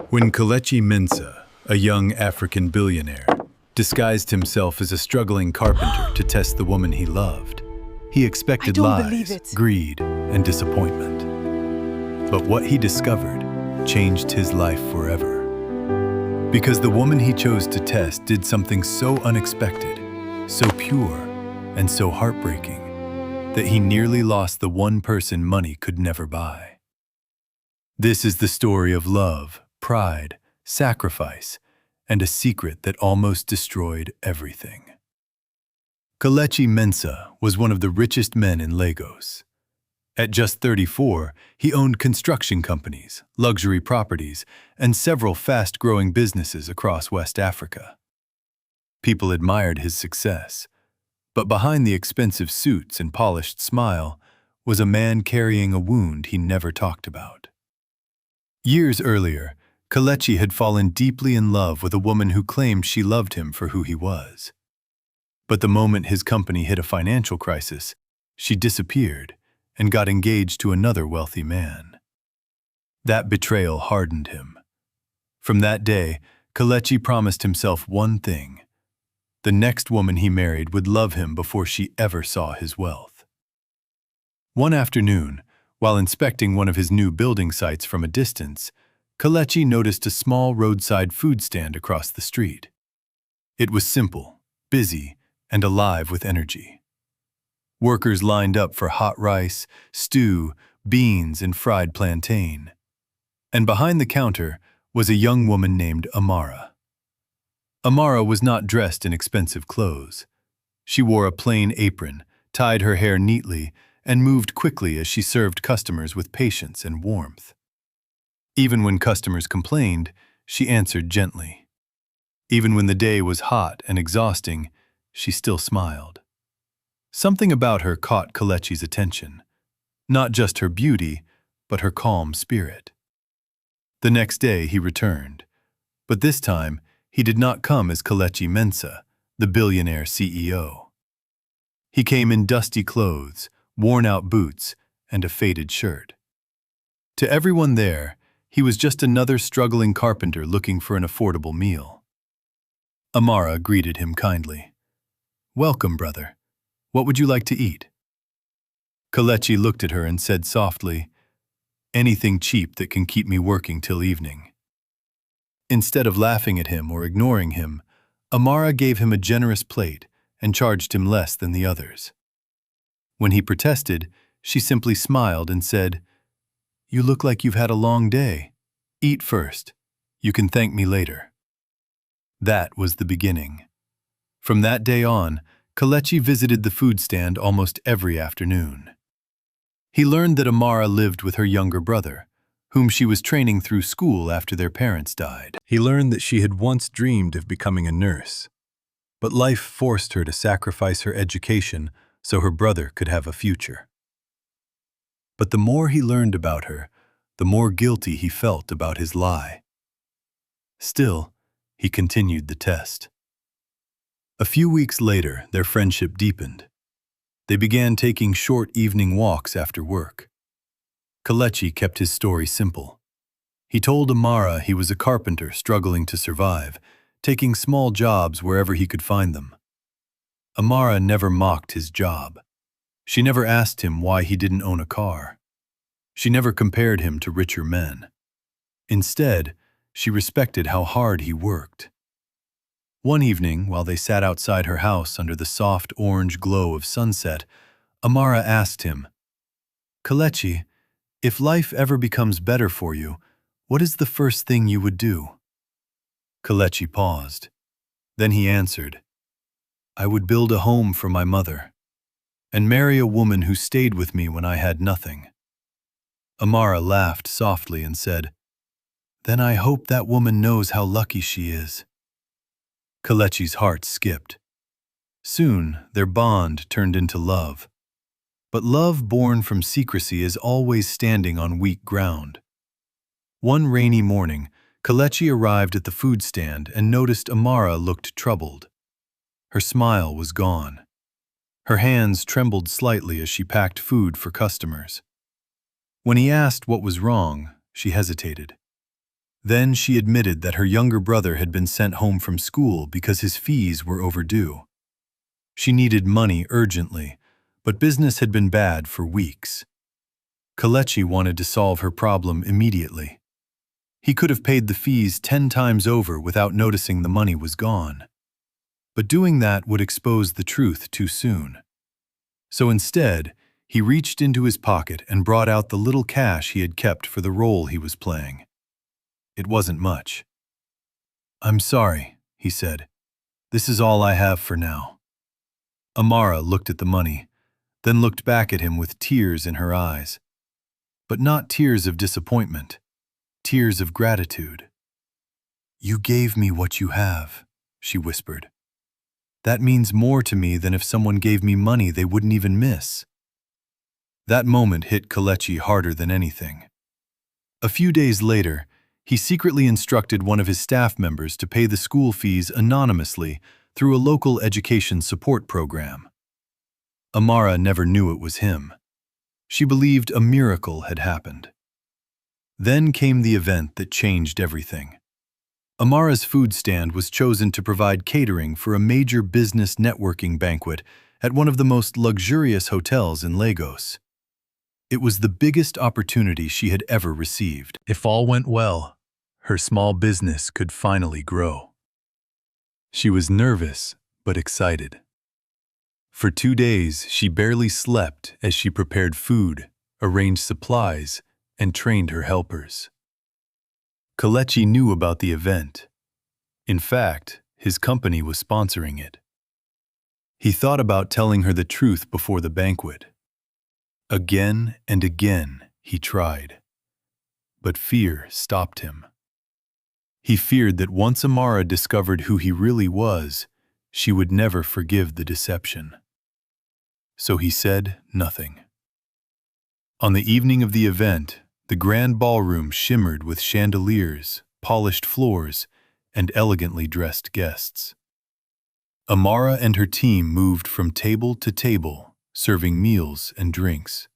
When Kelechi Mensah, a young African billionaire, disguised himself as a struggling carpenter to test the woman he loved, he expected lies, greed, and disappointment. But what he discovered changed his life forever. Because the woman he chose to test did something so unexpected, so pure, and so heartbreaking that he nearly lost the one person money could never buy. This is the story of love, pride, sacrifice, and a secret that almost destroyed everything. Kelechi Mensah was one of the richest men in Lagos. At just 34, he owned construction companies, luxury properties, and several fast-growing businesses across West Africa. People admired his success, but behind the expensive suits and polished smile was a man carrying a wound he never talked about. Years earlier, Kelechi had fallen deeply in love with a woman who claimed she loved him for who he was. But the moment his company hit a financial crisis, she disappeared and got engaged to another wealthy man. That betrayal hardened him. From that day, Kelechi promised himself one thing: the next woman he married would love him before she ever saw his wealth. One afternoon, while inspecting one of his new building sites from a distance, Kelechi noticed a small roadside food stand across the street. It was simple, busy, and alive with energy. Workers lined up for hot rice, stew, beans, and fried plantain. And behind the counter was a young woman named Amara. Amara was not dressed in expensive clothes. She wore a plain apron, tied her hair neatly, and moved quickly as she served customers with patience and warmth. Even when customers complained, she answered gently. Even when the day was hot and exhausting, she still smiled. Something about her caught Kelechi's attention. Not just her beauty, but her calm spirit. The next day he returned, but this time he did not come as Kelechi Mensah, the billionaire CEO. He came in dusty clothes, worn-out boots, and a faded shirt. To everyone there, he was just another struggling carpenter looking for an affordable meal. Amara greeted him kindly. "Welcome, brother. What would you like to eat?" Kelechi looked at her and said softly, "Anything cheap that can keep me working till evening." Instead of laughing at him or ignoring him, Amara gave him a generous plate and charged him less than the others. When he protested, she simply smiled and said, "You look like you've had a long day. Eat first. You can thank me later." That was the beginning. From that day on, Kelechi visited the food stand almost every afternoon. He learned that Amara lived with her younger brother, whom she was training through school after their parents died. He learned that she had once dreamed of becoming a nurse, but life forced her to sacrifice her education so her brother could have a future. But the more he learned about her, the more guilty he felt about his lie. Still, he continued the test. A few weeks later, their friendship deepened. They began taking short evening walks after work. Kelechi kept his story simple. He told Amara he was a carpenter struggling to survive, taking small jobs wherever he could find them. Amara never mocked his job. She never asked him why he didn't own a car. She never compared him to richer men. Instead, she respected how hard he worked. One evening, while they sat outside her house under the soft orange glow of sunset, Amara asked him, "Kelechi, if life ever becomes better for you, what is the first thing you would do?" Kelechi paused. Then he answered, "I would build a home for my mother and marry a woman who stayed with me when I had nothing." Amara laughed softly and said, "Then I hope that woman knows how lucky she is." Kelechi's heart skipped. Soon, their bond turned into love. But love born from secrecy is always standing on weak ground. One rainy morning, Kelechi arrived at the food stand and noticed Amara looked troubled. Her smile was gone. Her hands trembled slightly as she packed food for customers. When he asked what was wrong, she hesitated. Then she admitted that her younger brother had been sent home from school because his fees were overdue. She needed money urgently, but business had been bad for weeks. Kelechi wanted to solve her problem immediately. He could have paid the fees 10 times over without noticing the money was gone. But doing that would expose the truth too soon. So instead, he reached into his pocket and brought out the little cash he had kept for the role he was playing. It wasn't much. "I'm sorry," he said. "This is all I have for now." Amara looked at the money, then looked back at him with tears in her eyes. But not tears of disappointment, tears of gratitude. "You gave me what you have," she whispered. "That means more to me than if someone gave me money they wouldn't even miss." That moment hit Kelechi harder than anything. A few days later, he secretly instructed one of his staff members to pay the school fees anonymously through a local education support program. Amara never knew it was him. She believed a miracle had happened. Then came the event that changed everything. Amara's food stand was chosen to provide catering for a major business networking banquet at one of the most luxurious hotels in Lagos. It was the biggest opportunity she had ever received. If all went well, her small business could finally grow. She was nervous, but excited. For 2 days, she barely slept as she prepared food, arranged supplies, and trained her helpers. Kelechi knew about the event. In fact, his company was sponsoring it. He thought about telling her the truth before the banquet. Again and again, he tried. But fear stopped him. He feared that once Amara discovered who he really was, she would never forgive the deception. So he said nothing. On the evening of the event, the grand ballroom shimmered with chandeliers, polished floors, and elegantly dressed guests. Amara and her team moved from table to table, serving meals and drinks.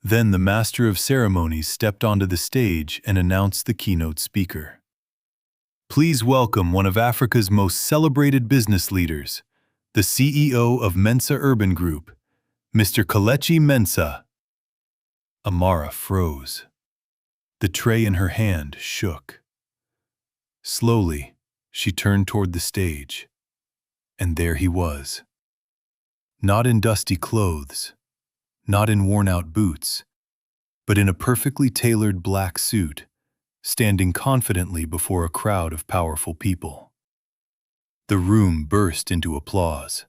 Then the master of ceremonies stepped onto the stage and announced the keynote speaker. "Please welcome one of Africa's most celebrated business leaders, the CEO of Mensah Urban Group, Mr. Kelechi Mensah." Amara froze. The tray in her hand shook. Slowly, she turned toward the stage, and there he was. Not in dusty clothes, not in worn-out boots, but in a perfectly tailored black suit, standing confidently before a crowd of powerful people. The room burst into applause.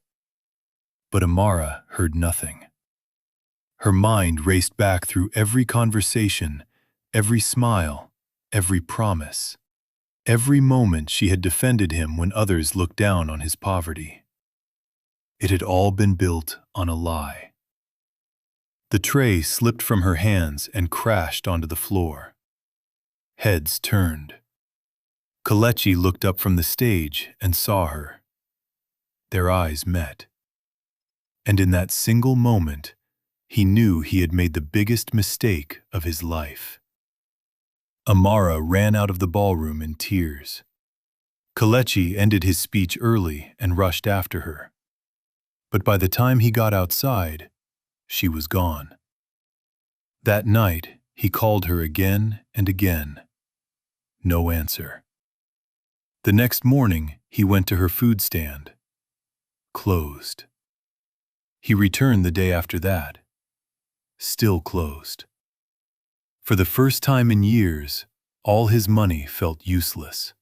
But Amara heard nothing. Her mind raced back through every conversation, every smile, every promise, every moment she had defended him when others looked down on his poverty. It had all been built on a lie. The tray slipped from her hands and crashed onto the floor. Heads turned. Kelechi looked up from the stage and saw her. Their eyes met. And in that single moment, he knew he had made the biggest mistake of his life. Amara ran out of the ballroom in tears. Kelechi ended his speech early and rushed after her. But by the time he got outside, she was gone. That night, he called her again and again. No answer. The next morning, he went to her food stand. Closed. He returned the day after that. Still closed. For the first time in years, all his money felt useless.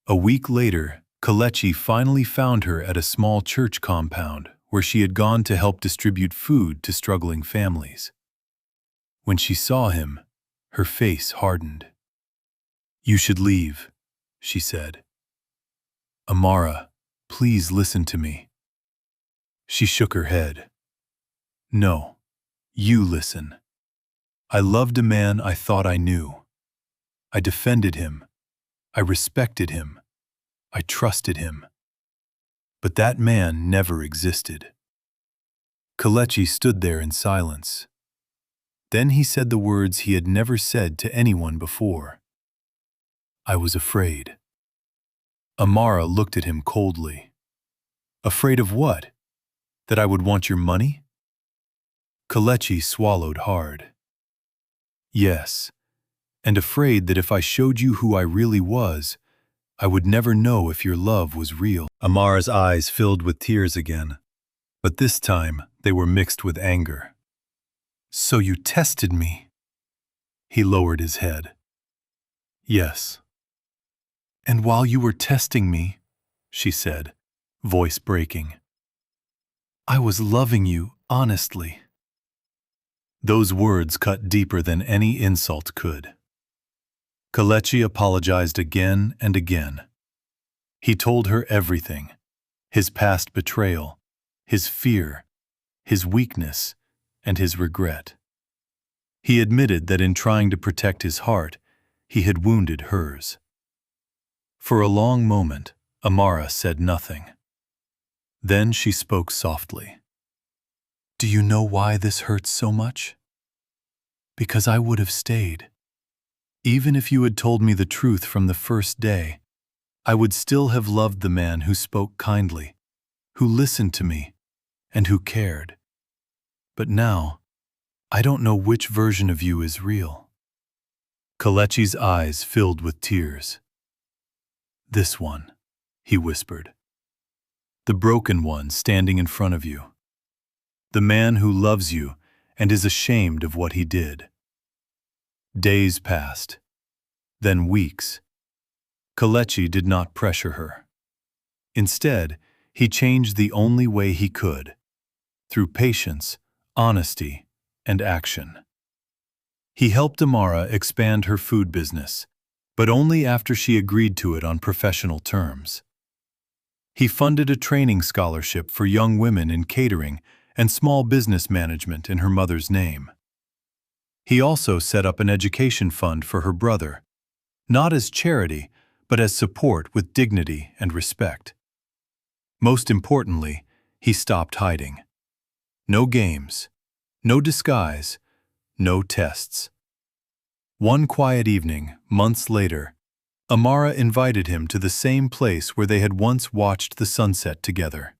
A week later, Kelechi finally found her at a small church compound where she had gone to help distribute food to struggling families. When she saw him, her face hardened. "You should leave," she said. "Amara, please listen to me." She shook her head. "No. You listen. I loved a man I thought I knew. I defended him. I respected him. I trusted him. But that man never existed." Kelechi stood there in silence. Then he said the words he had never said to anyone before. I was afraid. Amara looked at him coldly. Afraid of what? That I would want your money? Kelechi swallowed hard. Yes, and afraid that if I showed you who I really was, I would never know if your love was real. Amara's eyes filled with tears again, but this time they were mixed with anger. So you tested me? He lowered his head. Yes. And while you were testing me, she said, voice breaking, I was loving you honestly. Those words cut deeper than any insult could. Kelechi apologized again and again. He told her everything, his past betrayal, his fear, his weakness, and his regret. He admitted that in trying to protect his heart, he had wounded hers. For a long moment, Amara said nothing. Then she spoke softly. Do you know why this hurts so much? Because I would have stayed. Even if you had told me the truth from the first day, I would still have loved the man who spoke kindly, who listened to me, and who cared. But now, I don't know which version of you is real. Kelechi's eyes filled with tears. This one, he whispered. The broken one standing in front of you. The man who loves you and is ashamed of what he did. Days passed, then weeks. Kelechi did not pressure her. Instead, he changed the only way he could, through patience, honesty, and action. He helped Amara expand her food business, but only after she agreed to it on professional terms. He funded a training scholarship for young women in catering and small business management in her mother's name. He also set up an education fund for her brother, not as charity, but as support with dignity and respect. Most importantly, he stopped hiding. No games, no disguise, no tests. One quiet evening, months later, Amara invited him to the same place where they had once watched the sunset together.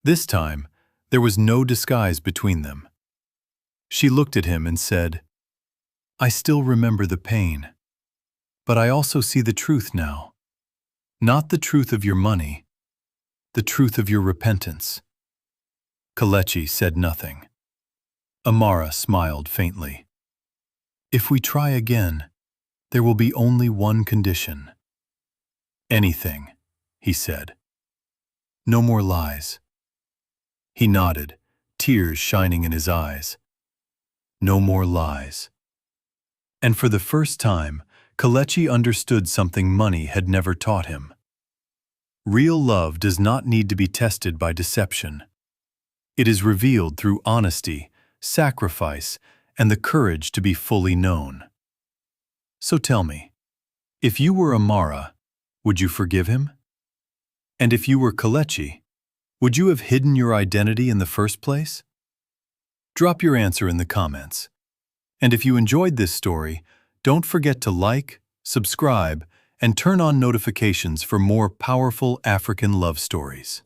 This time, there was no disguise between them. She looked at him and said, I still remember the pain, but I also see the truth now. Not the truth of your money, the truth of your repentance. Kelechi said nothing. Amara smiled faintly. If we try again, there will be only one condition. Anything, he said. No more lies. He nodded, tears shining in his eyes. No more lies. And for the first time, Kelechi understood something money had never taught him. Real love does not need to be tested by deception. It is revealed through honesty, sacrifice, and the courage to be fully known. So tell me, if you were Amara, would you forgive him? And if you were Kelechi, would you have hidden your identity in the first place? Drop your answer in the comments. And if you enjoyed this story, don't forget to like, subscribe, and turn on notifications for more powerful African love stories.